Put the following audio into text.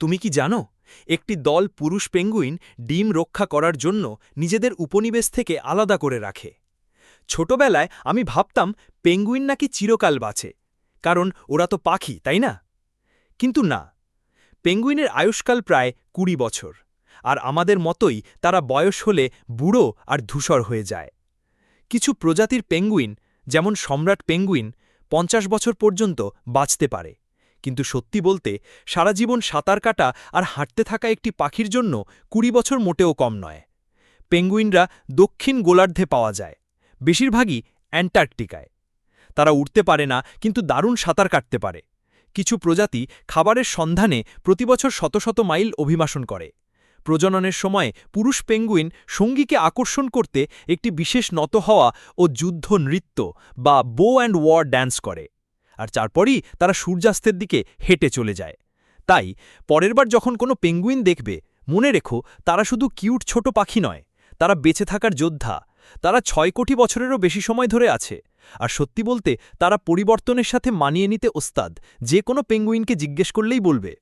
তুমি কি জানো একটি দল পুরুষ পেঙ্গুইন ডিম রক্ষা করার জন্য নিজেদের উপনিবেশ থেকে আলাদা করে রাখে। ছোটবেলায় আমি ভাবতাম পেঙ্গুইন নাকি চিরকাল বাঁচে, কারণ ওরা তো পাখি, তাই না? কিন্তু না, পেঙ্গুইনের আয়ুষ্কাল প্রায় ২০ বছর, আর আমাদের মতোই তারা বয়স হলে বুড়ো আর ধূসর হয়ে যায়। কিছু প্রজাতির পেঙ্গুইন, যেমন সম্রাট পেঙ্গুইন, ৫০ বছর পর্যন্ত বাঁচতে পারে। কিন্তু সত্যি বলতে সারা জীবন সাঁতার কাটা আর হাঁটতে থাকা একটি পাখির জন্য ২০ বছর মোটেও কম নয়। পেঙ্গুইনরা দক্ষিণ গোলার্ধে পাওয়া যায়, বেশিরভাগই অ্যান্টার্কটিকায়। তারা উড়তে পারে না, কিন্তু দারুণ সাঁতার কাটতে পারে। কিছু প্রজাতি খাবারের সন্ধানে প্রতিবছর শত শত মাইল অভিবাসন করে। প্রজননের সময় পুরুষ পেঙ্গুইন সঙ্গীকে আকর্ষণ করতে একটি বিশেষ নত হওয়া ও যুদ্ধ নৃত্য বা বো অ্যান্ড ওয়ার ড্যান্স করে, আর তারপরই তারা সূর্যাস্তের দিকে হেঁটে চলে যায়। তাই পরেরবার যখন কোনো পেঙ্গুইন দেখবে, মনে রেখো তারা শুধু কিউট ছোট পাখি নয়, তারা বেঁচে থাকার যোদ্ধা। তারা ৬ কোটি বছরেরও বেশি সময় ধরে আছে, আর সত্যি বলতে তারা পরিবর্তনের সাথে মানিয়ে নিতে ওস্তাদ। যে কোনো পেঙ্গুইনকে জিজ্ঞেস করলেই বলবে।